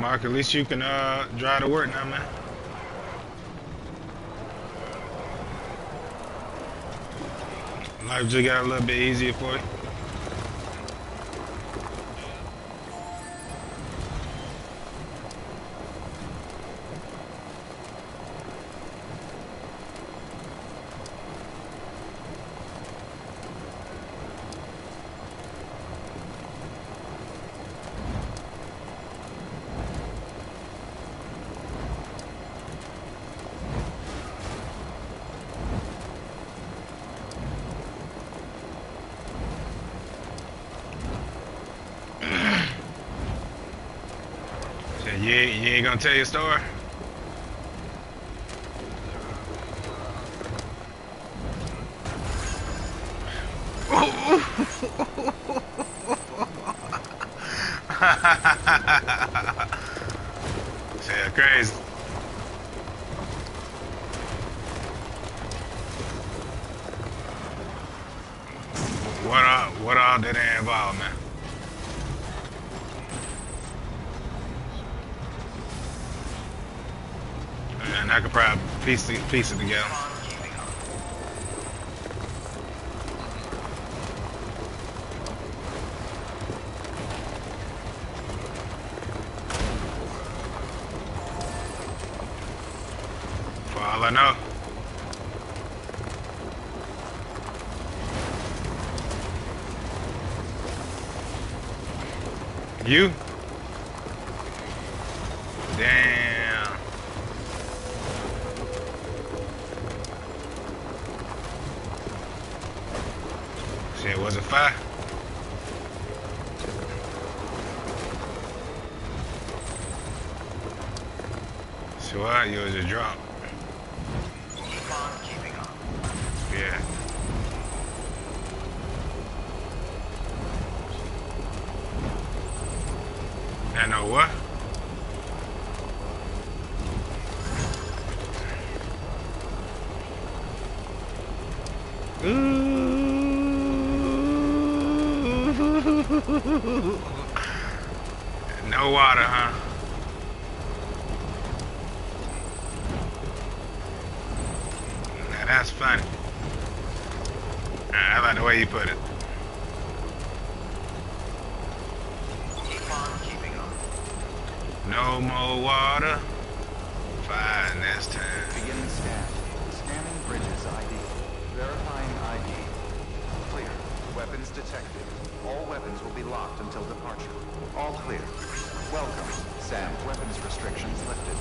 Mark, at least you can drive to work now, man. Life just got a little bit easier for you. You ain't gonna tell your story? Say crazy. What all did it involve, man? And I could probably piece it together. For all I know. You? Damn. Shit, was it fire? So what? You was just drunk. Keep on keeping on. Yeah. I know what? No water, huh? Now that's funny. I like the way you put it. Keep on keeping on. No more water. Fine next time. Beginning scan. Scanning bridges ID. Verifying ID. Clear. Weapons detected. All weapons will be locked until departure. All clear. Welcome. Sam. Weapons restrictions lifted.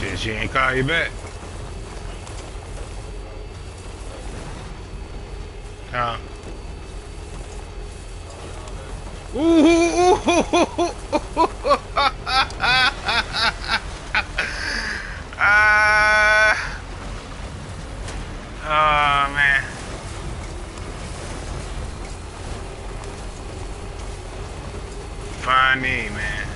Shit, she ain't call you back. Huh? Ooh. Oh man. Funny, man.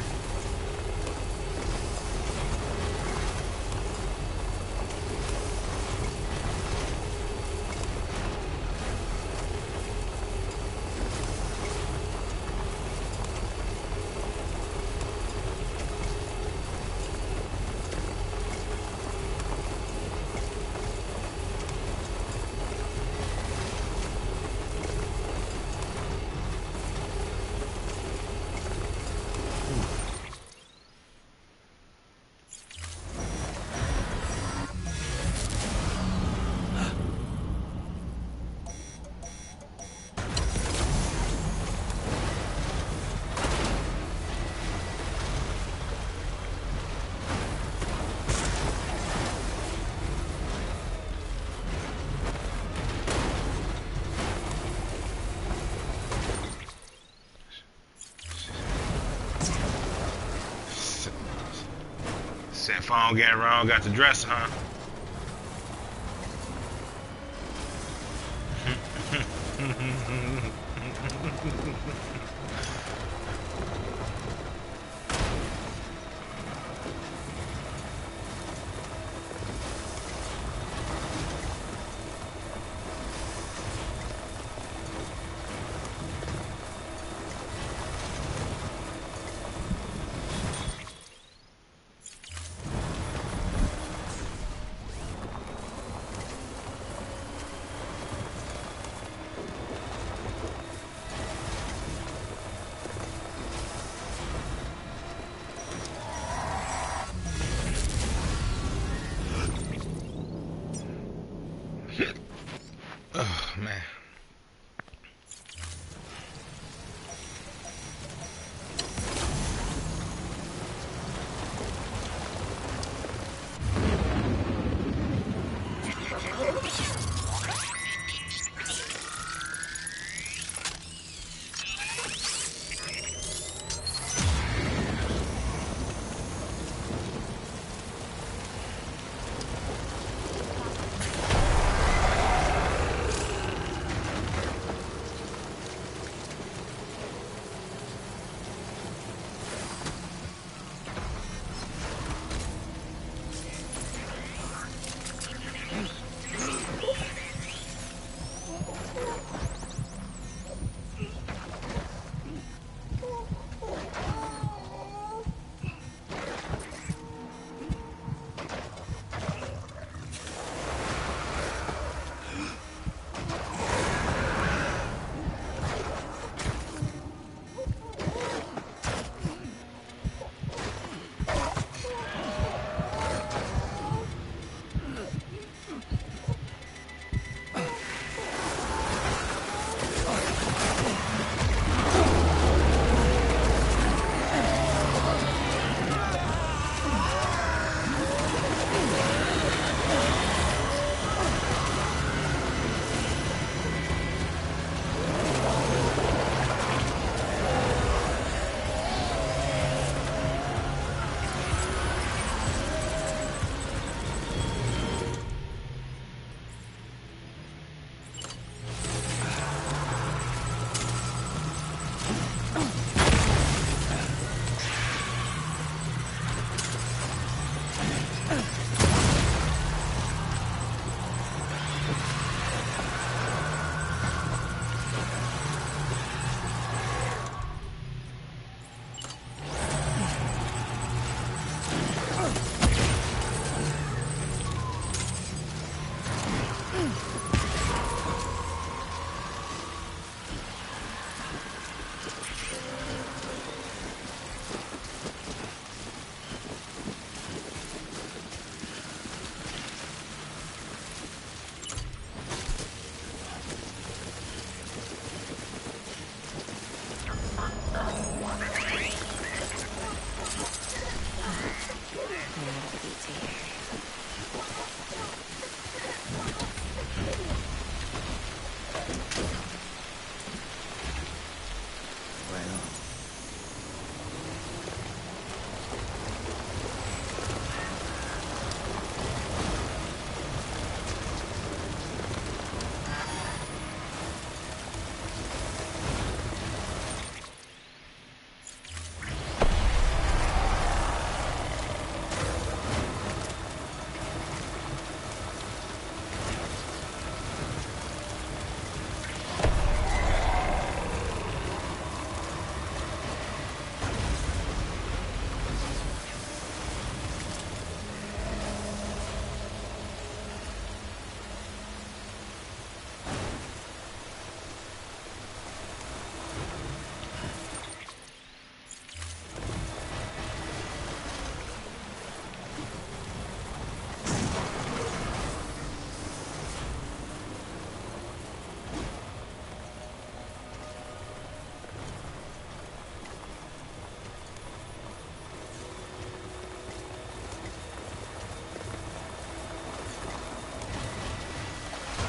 Said phone getting wrong, got the dresser, huh? Oh man.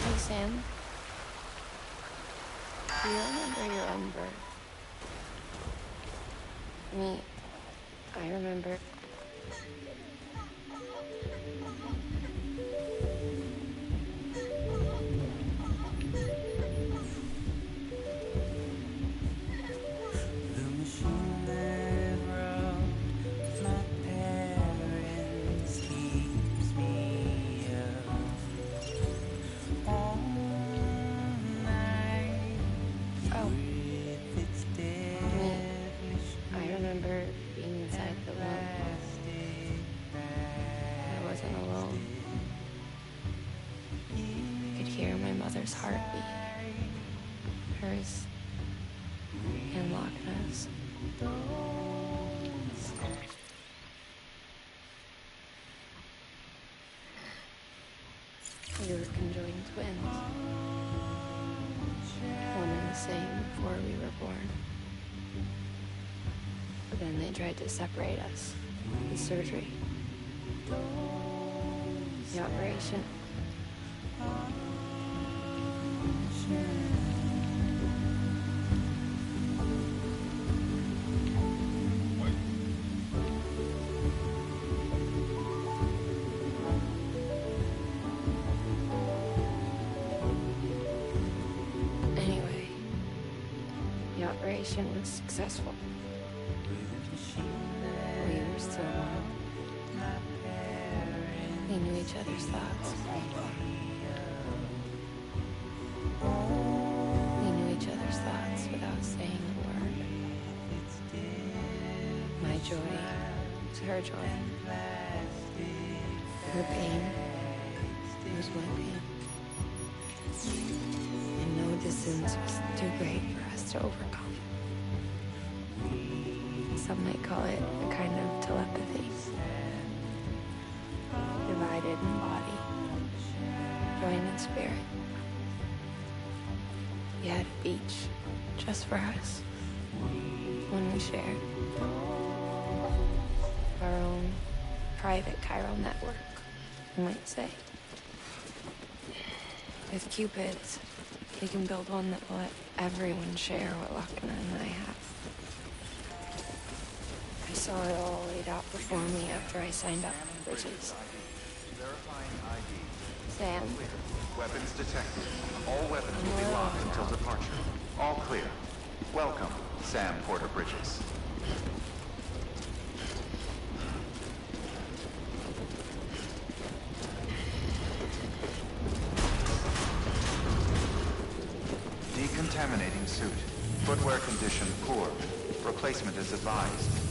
Hey Sam, do you remember your Umber? Me, I remember. twins. One and the same before we were born. But then they tried to separate us with surgery. The operation. Anyway, the operation was successful. We were still one. We knew each other's thoughts. We knew each other's thoughts without saying a word. My joy was her joy. Her pain was my pain. And no distance was too great for us to overcome. Some might call it a kind of telepathy. Divided in body, joined in spirit. We had a beach just for us. One we shared. Our own private chiral network, you might say. With Cupids, we can build one that will let everyone share what Lachlan and I have. I saw it all laid out before me after I signed up for Bridges. Verifying ID. Sam, Clear. Weapons detected. All weapons will be locked until departure. All clear. Welcome, Sam Porter Bridges. Decontaminating suit. Footwear condition poor. Replacement is advised.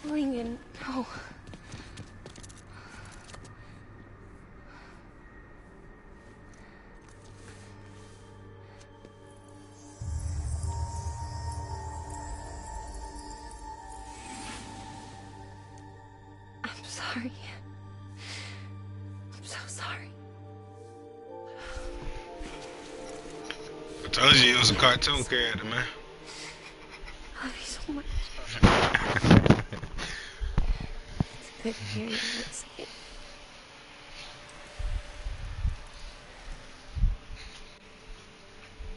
Lincoln, no. I'm sorry. I'm so sorry. I told you he was a cartoon character, man. I love you so much. It's good to hear you say it.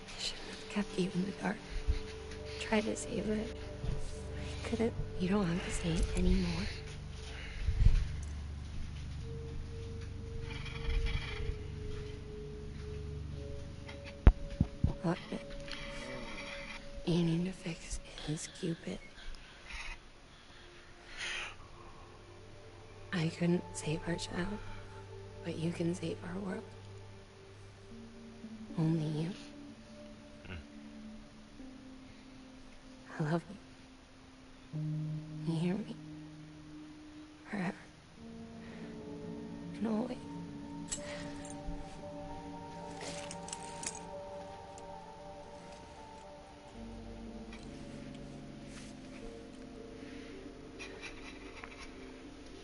I shouldn't have kept you in the dark. Tried to save it. I couldn't. You don't have to say it anymore. Look, you need to fix his Cupid. I couldn't save our child, but you can save our world. Only you. I love you. You hear me? Forever. And always.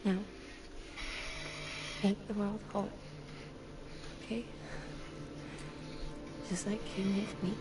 Now, make the world whole. Okay? Just like you make me.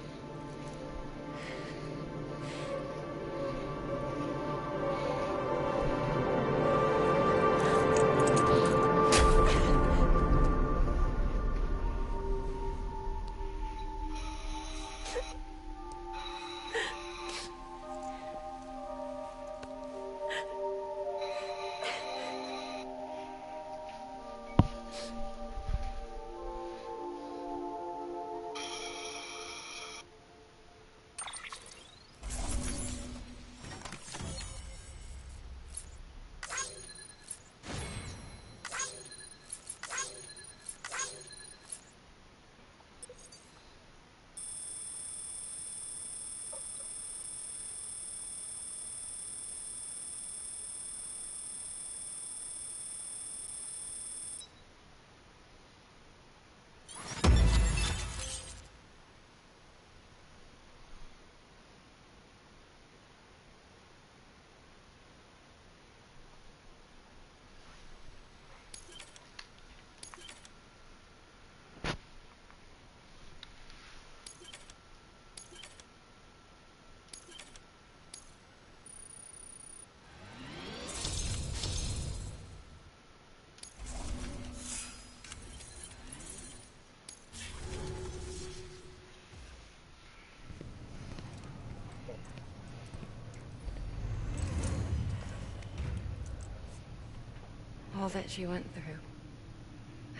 All that she went through.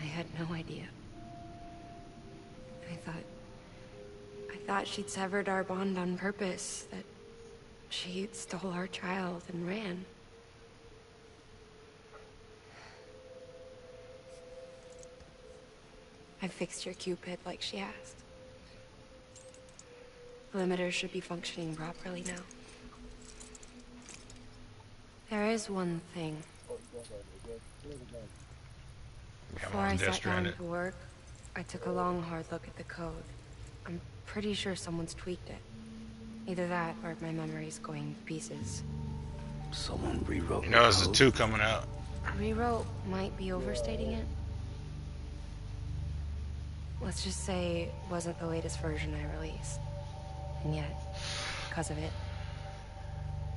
I had no idea. I thought she'd severed our bond on purpose, that she stole our child and ran. I fixed your Cupid like she asked. The limiter should be functioning properly now. There is one thing. Before I Death sat down Stranded. to work, I took a long, hard look at the code. I'm pretty sure someone's tweaked it. Either that, or my memory's going to pieces. Someone rewrote You know, the there's a code? 2 coming out. Rewrote might be overstating it. Let's just say it wasn't the latest version I released. And yet, because of it,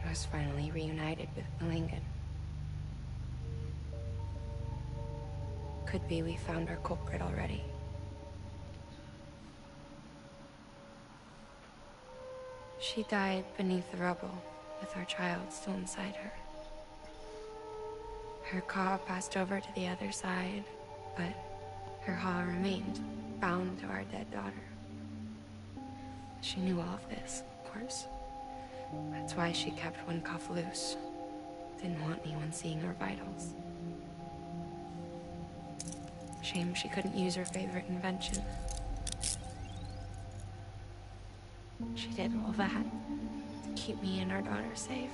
I was finally reunited with Malingen. Could be we found our culprit already. She died beneath the rubble, with our child still inside her. Her Ka passed over to the other side, but her Ha remained, bound to our dead daughter. She knew all of this, of course. That's why she kept one cuff loose. Didn't want anyone seeing her vitals. Shame she couldn't use her favorite invention. She did all that to keep me and our daughter safe.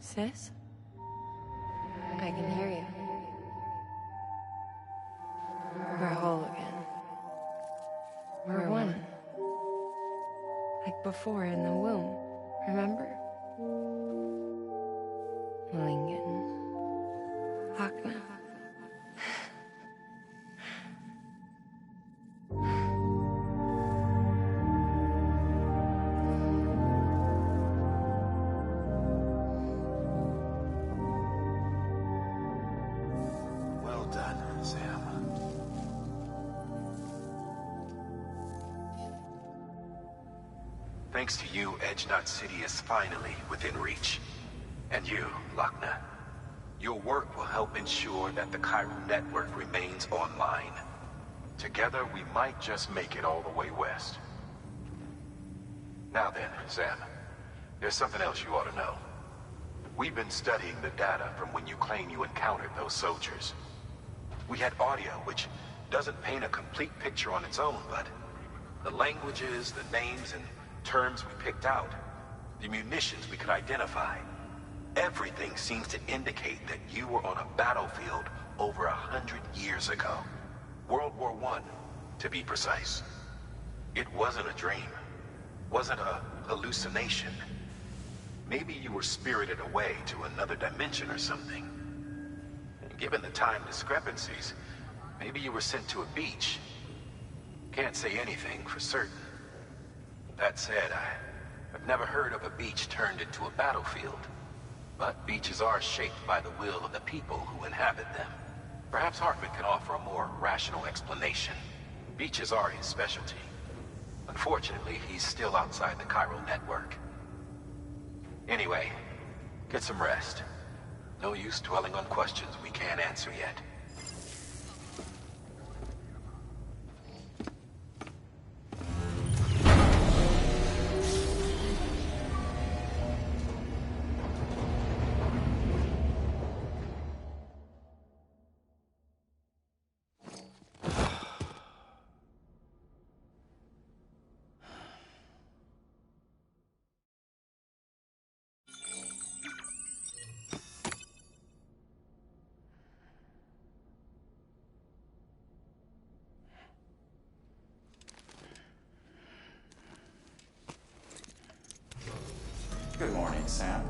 Sis? I can hear you. We're whole again. We're one. Like before in the womb, remember? Malingen. Hakna. Well done, Sam. Thanks to you, Edgenut City is finally within reach. And you, Lochner. Your work will help ensure that the Cairo network remains online. Together, we might just make it all the way west. Now then, Sam, there's something else you ought to know. We've been studying the data from when you claim you encountered those soldiers. We had audio, which doesn't paint a complete picture on its own, but the languages, the names, and terms we picked out, the munitions we could identify, everything seems to indicate that you were on a battlefield over 100 years ago. World War I, to be precise. It wasn't a dream. Wasn't a hallucination. Maybe you were spirited away to another dimension or something. And given the time discrepancies, maybe you were sent to a beach. Can't say anything for certain. That said, I've never heard of a beach turned into a battlefield. But beaches are shaped by the will of the people who inhabit them. Perhaps Hartman can offer a more rational explanation. Beaches are his specialty. Unfortunately, he's still outside the chiral network. Anyway, get some rest. No use dwelling on questions we can't answer yet. Good morning, Sam.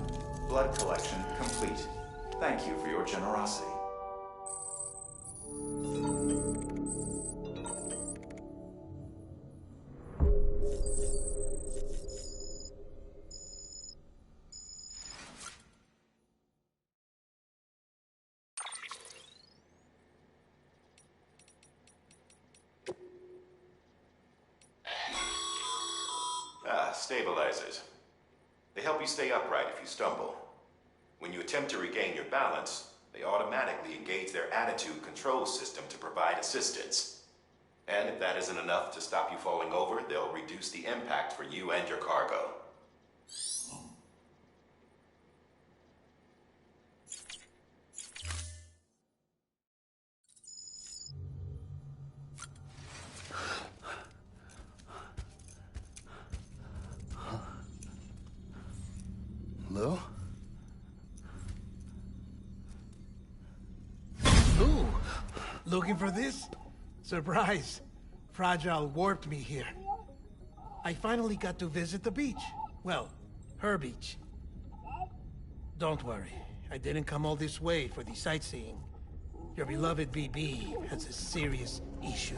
Blood collection complete. Thank you for your generosity. Stabilizers. They help you stay upright if you stumble. When you attempt to regain your balance, they automatically engage their attitude control system to provide assistance. And if that isn't enough to stop you falling over, they'll reduce the impact for you and your cargo. Lou? Ooh, looking for this? Surprise. Fragile warped me here. I finally got to visit the beach. Well, her beach. Don't worry, I didn't come all this way for the sightseeing. Your beloved BB has a serious issue.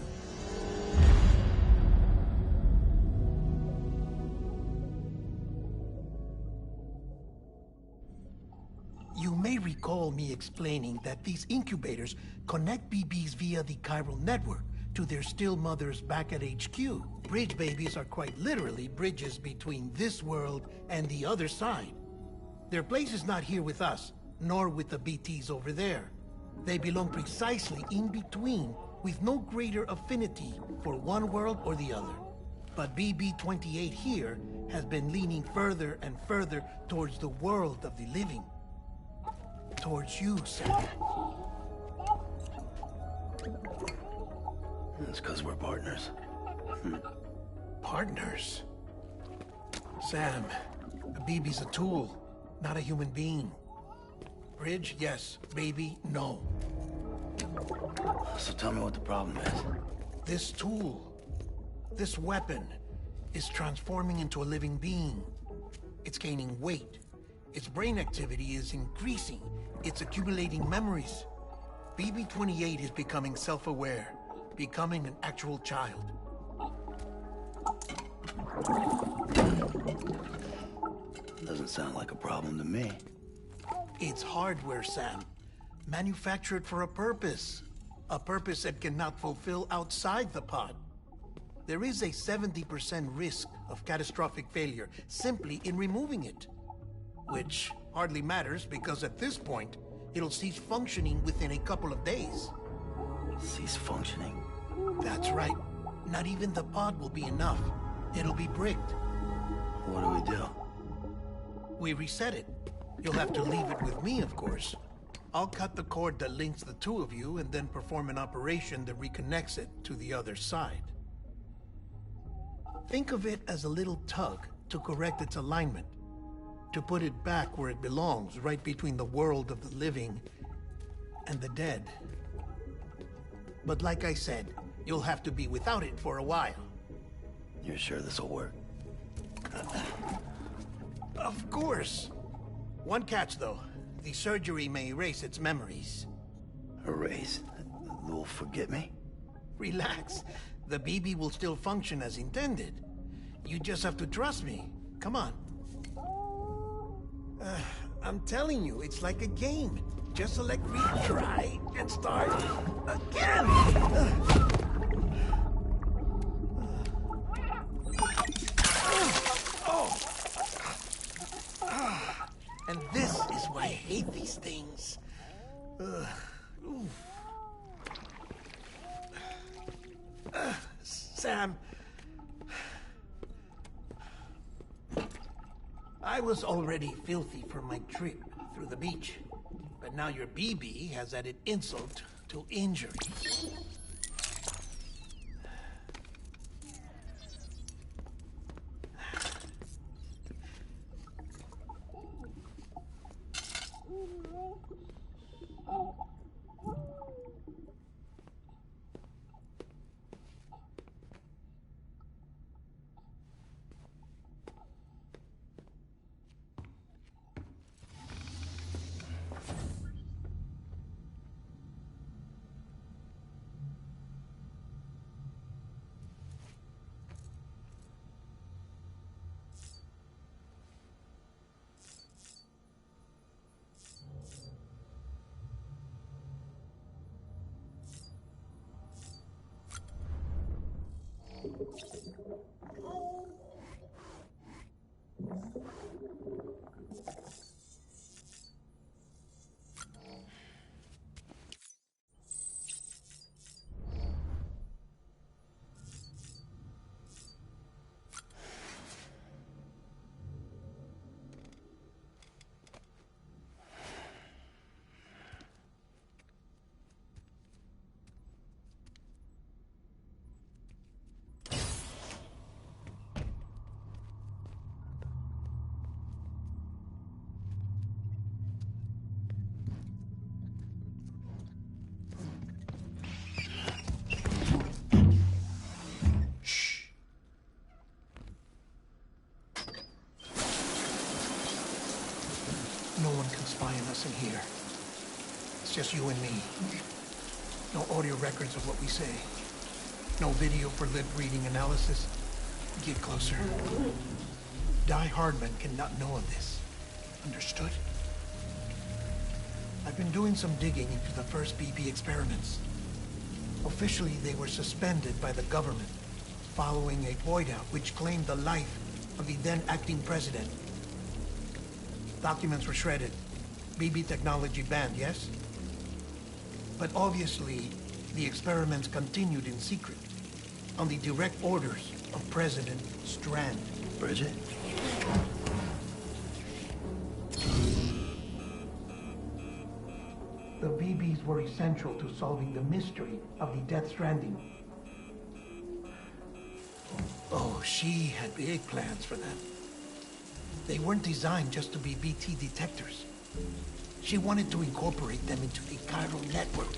You may recall me explaining that these incubators connect BBs via the chiral network to their still mothers back at HQ. Bridge babies are quite literally bridges between this world and the other side. Their place is not here with us, nor with the BTs over there. They belong precisely in between, with no greater affinity for one world or the other. But BB-28 here has been leaning further and further towards the world of the living. Towards you, Sam. It's because we're partners. Partners? Sam, a BB's a tool, not a human being. Bridge, yes. Baby, no. So tell me what the problem is. This tool, this weapon, is transforming into a living being. It's gaining weight. Its brain activity is increasing. It's accumulating memories. BB-28 is becoming self-aware, becoming an actual child. Doesn't sound like a problem to me. It's hardware, Sam. Manufactured for a purpose. A purpose it cannot fulfill outside the pod. There is a 70% risk of catastrophic failure simply in removing it. Which hardly matters because at this point, it'll cease functioning within a couple of days. Cease functioning? That's right. Not even the pod will be enough. It'll be bricked. What do we do? We reset it. You'll have to leave it with me, of course. I'll cut the cord that links the two of you and then perform an operation that reconnects it to the other side. Think of it as a little tug to correct its alignment. To put it back where it belongs, right between the world of the living and the dead. But like I said, you'll have to be without it for a while. You're sure this'll work? Of course. One catch, though. The surgery may erase its memories. Erase? You'll forget me? Relax. The BB will still function as intended. You just have to trust me. Come on. I'm telling you, it's like a game. just select retry and start again. And this is why I hate these things. Sam, I was already filthy from my trip through the beach, but now your BB has added insult to injury. No one can spy on us in here. It's just you and me. No audio records of what we say. No video for lip reading analysis. Get closer. Die Hardman cannot know of this. Understood? I've been doing some digging into the first BB experiments. Officially, they were suspended by the government following a void out which claimed the life of the then acting president. Documents were shredded. BB technology banned, yes? But obviously, the experiments continued in secret, on the direct orders of President Strand. Bridget? The BBs were essential to solving the mystery of the Death Stranding. Oh, she had big plans for them. They weren't designed just to be BT detectors. She wanted to incorporate them into the chiral network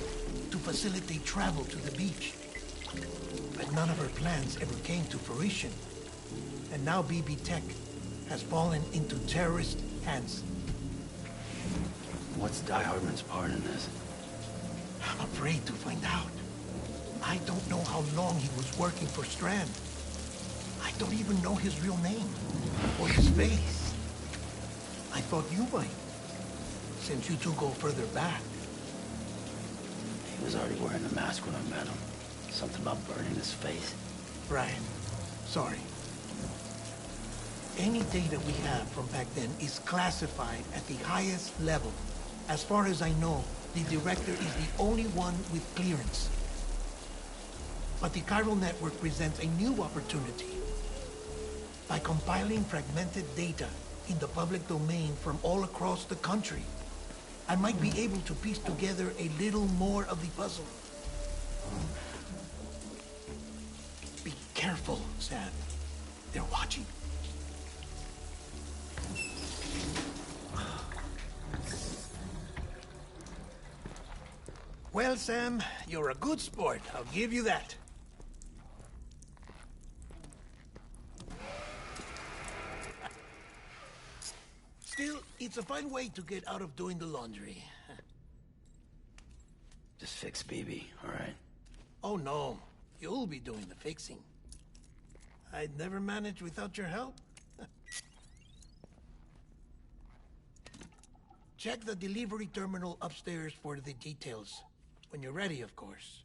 to facilitate travel to the beach. But none of her plans ever came to fruition. And now BB Tech has fallen into terrorist hands. What's Die Hardman's part in this? I'm afraid to find out. I don't know how long he was working for Strand. I don't even know his real name or his face. I thought you might, since you two go further back. He was already wearing the mask when I met him. Something about burning his face. Right. Sorry. Any data we have from back then is classified at the highest level. As far as I know, the director is the only one with clearance. But the chiral network presents a new opportunity. By compiling fragmented data in the public domain from all across the country, I might be able to piece together a little more of the puzzle. Be careful, Sam. They're watching. Well, Sam, you're a good sport. I'll give you that. Still, it's a fine way to get out of doing the laundry. Just fix BB, all right? Oh, no. You'll be doing the fixing. I'd never manage without your help. Check the delivery terminal upstairs for the details. When you're ready, of course.